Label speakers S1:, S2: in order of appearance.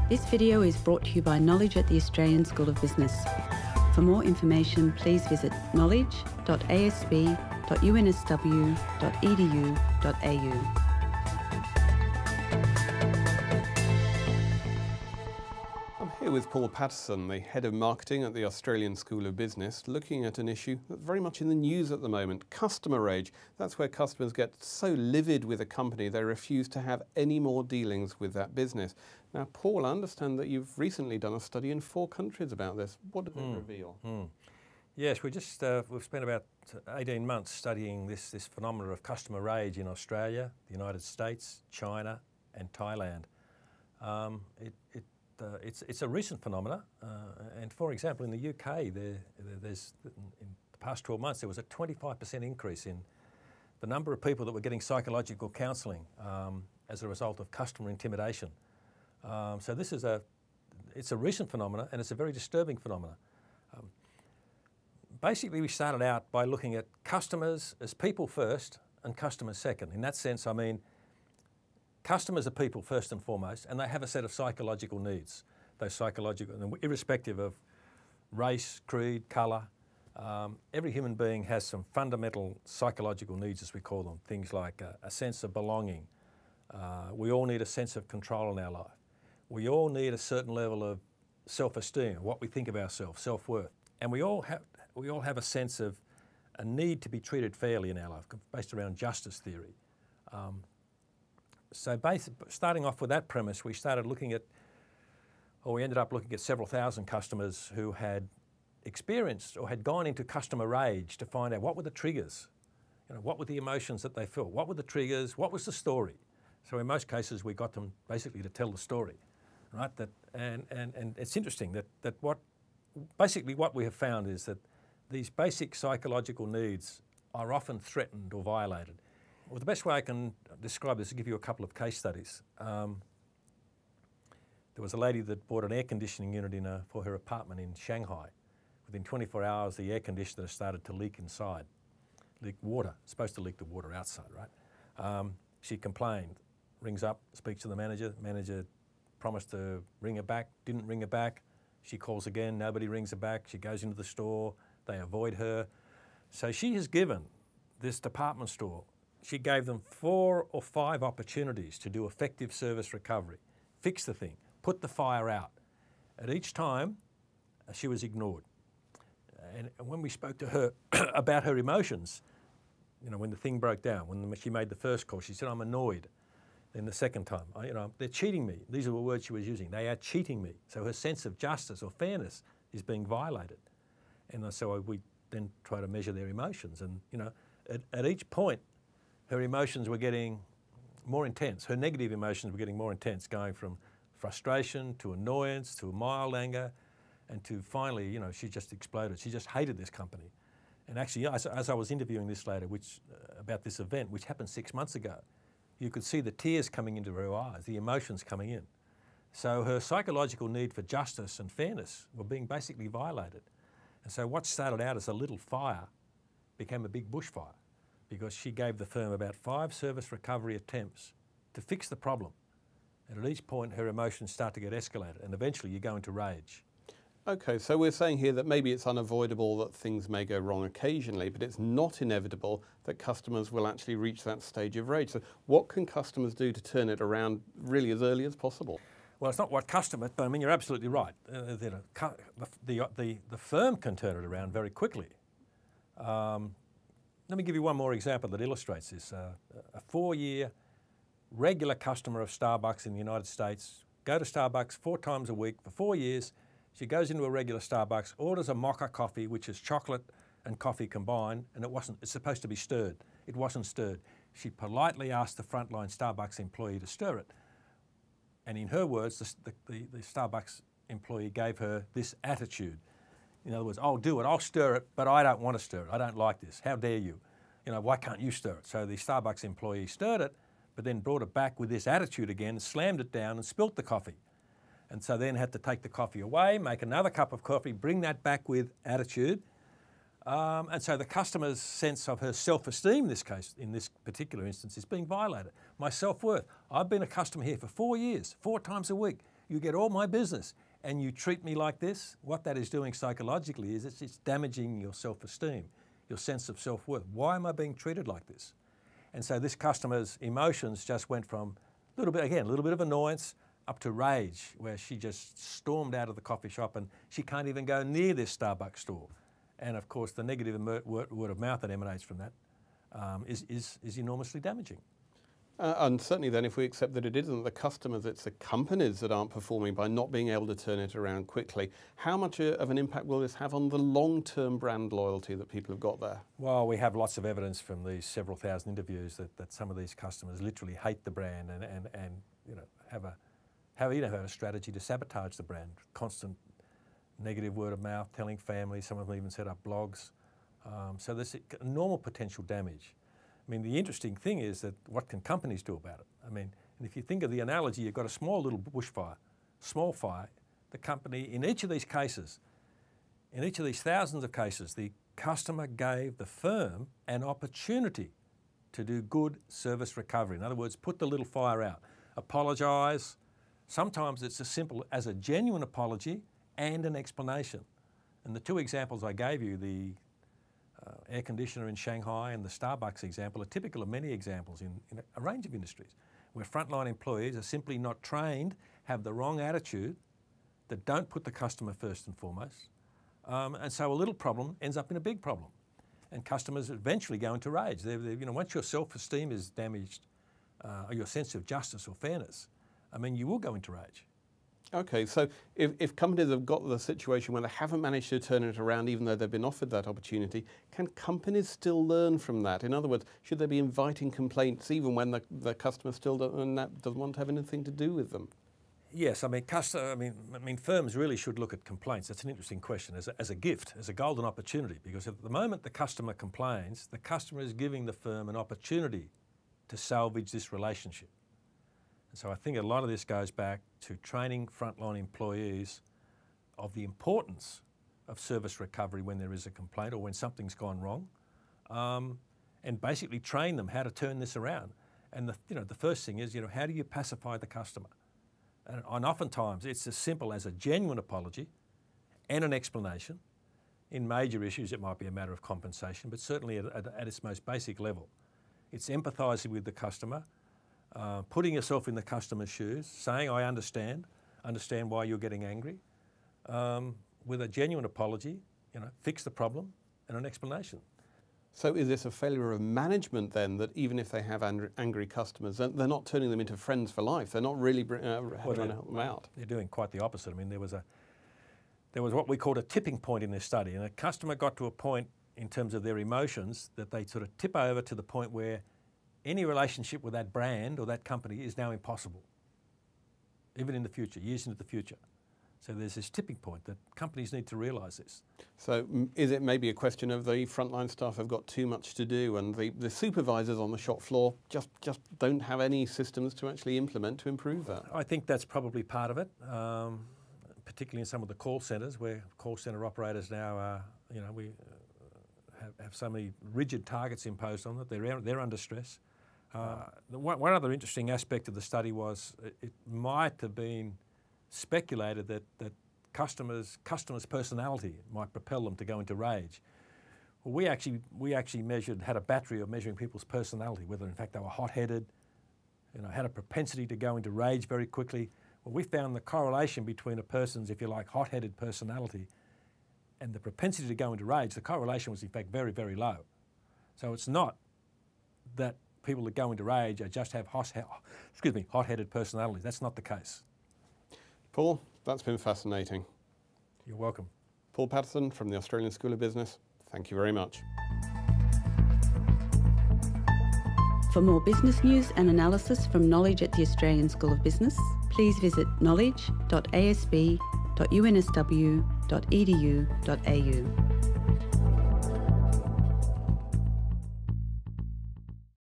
S1: This video is brought to you by Knowledge at the Australian School of Business. For more information, please visit knowledge.asb.unsw.edu.au.
S2: I'm here with Paul Patterson, the Head of Marketing at the Australian School of Business, looking at an issue that's very much in the news at the moment, customer rage. That's where customers get so livid with a company they refuse to have any more dealings with that business. Now, Paul, I understand that you've recently done a study in 4 countries about this. What did it reveal?
S3: Yes, we've spent about 18 months studying this phenomenon of customer rage in Australia, the United States, China and Thailand. It's a recent phenomenon, and for example, in the UK, there's in the past 12 months there was a 25% increase in the number of people that were getting psychological counselling as a result of customer intimidation. So this is it's a recent phenomenon, and it's a very disturbing phenomenon. Basically, we started out by looking at customers as people first and customers second. In that sense, I mean, customers are people first and foremost, and they have a set of psychological needs. Those psychological, irrespective of race, creed, colour, every human being has some fundamental psychological needs, as we call them. Things like a sense of belonging. We all need a sense of control in our life. We all need a certain level of self-esteem, what we think of ourselves, self-worth, and we all have a sense of a need to be treated fairly in our life, based around justice theory. So starting off with that premise, we ended up looking at several thousand customers who had experienced or had gone into customer rage to find out what were the triggers, what were the emotions that they felt, what were the triggers, what was the story. So in most cases, we got them basically to tell the story, right? And it's interesting that what we have found is that these basic psychological needs are often threatened or violated. Well, the best way I can describe this is to give you a couple of case studies. There was a lady that bought an air conditioning unit for her apartment in Shanghai. Within 24 hours, the air conditioner started to leak inside, leak water. It's supposed to leak the water outside, right? She complained, rings up, speaks to the manager. Manager promised to ring her back, didn't ring her back. She calls again, nobody rings her back. She goes into the store, they avoid her. So she has given this department store, she gave them 4 or 5 opportunities to do effective service recovery, fix the thing, put the fire out. At each time, she was ignored. And when we spoke to her about her emotions, when the thing broke down, when she made the first call, she said, "I'm annoyed." Then the second time, "They're cheating me." These are the words she was using. "They are cheating me." So her sense of justice or fairness is being violated. And so we then try to measure their emotions. And, at each point, her emotions were getting more intense. Her negative emotions were getting more intense, going from frustration to annoyance to mild anger, and to finally, she just exploded. She just hated this company. And actually, as I was interviewing this lady, about this event, which happened 6 months ago, you could see the tears coming into her eyes, the emotions coming in. So her psychological need for justice and fairness were being basically violated. And so what started out as a little fire became a big bushfire, because she gave the firm about 5 service recovery attempts to fix the problem. And at each point, her emotions start to get escalated, and eventually you go into rage.
S2: Okay, so we're saying here that maybe it's unavoidable that things may go wrong occasionally, but it's not inevitable that customers will actually reach that stage of rage. So what can customers do to turn it around really as early as possible?
S3: Well, it's not what customers, but I mean, you're absolutely right. The firm can turn it around very quickly. Let me give you one more example that illustrates this. A 4-year regular customer of Starbucks in the United States, go to Starbucks 4 times a week for 4 years. She goes into a regular Starbucks, orders a mocha coffee, which is chocolate and coffee combined, and it's supposed to be stirred. It wasn't stirred. She politely asked the frontline Starbucks employee to stir it. And in her words, the Starbucks employee gave her this attitude. In other words, "I'll do it, I'll stir it, but I don't want to stir it. I don't like this. How dare you? Why can't you stir it?" So the Starbucks employee stirred it, but then brought it back with this attitude again, slammed it down and spilt the coffee. And so then had to take the coffee away, make another cup of coffee, bring that back with attitude. And so the customer's sense of her self-esteem in this particular instance, is being violated. My self-worth. I've been a customer here for 4 years, 4 times a week. you get all my business and you treat me like this, what that is doing psychologically is it's damaging your self-esteem, your sense of self-worth. Why am I being treated like this? And so this customer's emotions just went from a little bit of annoyance up to rage, where she just stormed out of the coffee shop and she can't even go near this Starbucks store. And of course, the negative word of mouth that emanates from that is enormously damaging.
S2: And certainly then if we accept that it isn't the customers, it's the companies that aren't performing by not being able to turn it around quickly, how much of an impact will this have on the long-term brand loyalty that people have got there?
S3: Well, we have lots of evidence from these several thousand interviews that some of these customers literally hate the brand and you know, have a strategy to sabotage the brand. Constant negative word of mouth, telling families, some of them even set up blogs. So there's normal potential damage. I mean, the interesting thing is that what can companies do about it? I mean, and if you think of the analogy, you've got a small little bushfire, small fire. The company, in each of these cases, in each of these thousands of cases, the customer gave the firm an opportunity to do good service recovery. In other words, put the little fire out, apologise. Sometimes it's as simple as a genuine apology and an explanation. And the two examples I gave you, the air conditioner in Shanghai and the Starbucks example, are typical of many examples in a range of industries where frontline employees are simply not trained, have the wrong attitude, that don't put the customer first and foremost. And so a little problem ends up in a big problem. And customers eventually go into rage. You know, once your self-esteem is damaged, or your sense of justice or fairness, I mean, you will go into rage.
S2: Okay, so if companies have got the situation where they haven't managed to turn it around even though they've been offered that opportunity, can companies still learn from that? In other words, should they be inviting complaints even when the customer still doesn't want to have anything to do with them?
S3: Yes, I mean, firms really should look at complaints. That's an interesting question, as a gift, as a golden opportunity, because at the moment the customer complains, the customer is giving the firm an opportunity to salvage this relationship. And so I think a lot of this goes back to training frontline employees of the importance of service recovery when there is a complaint or when something's gone wrong, and basically train them how to turn this around. And the first thing is, how do you pacify the customer? And oftentimes it's as simple as a genuine apology and an explanation. In major issues it might be a matter of compensation, but certainly at its most basic level, it's empathising with the customer, putting yourself in the customer's shoes, saying, I understand why you're getting angry, with a genuine apology, fix the problem and an explanation.
S2: So is this a failure of management then, that even if they have angry customers, they're not turning them into friends for life? They're not really trying to help them out? They're
S3: doing quite the opposite. I mean, there was what we called a tipping point in this study, and a customer got to a point in terms of their emotions that they sort of tip over to the point where any relationship with that brand or that company is now impossible, even in the future, years into the future. So there's this tipping point that companies need to realise this.
S2: So is it maybe a question of the frontline staff have got too much to do and the supervisors on the shop floor just don't have any systems to actually implement to improve that?
S3: I think that's probably part of it, particularly in some of the call centres where call centre operators now are, we have so many rigid targets imposed on them. They're under stress. One other interesting aspect of the study was it might have been speculated that customers' personality might propel them to go into rage. Well, we actually had a battery of measuring people's personality, whether in fact they were hot-headed, had a propensity to go into rage very quickly. Well, we found the correlation between a person's, if you like, hot-headed personality and the propensity to go into rage, the correlation was in fact very, very low. So it's not that people that go into rage just have hot-headed personalities. That's not the case.
S2: Paul, that's been fascinating.
S3: You're welcome.
S2: Paul Patterson from the Australian School of Business, thank you very much.
S1: For more business news and analysis from Knowledge at the Australian School of Business, please visit knowledge.asb.unsw.edu.au.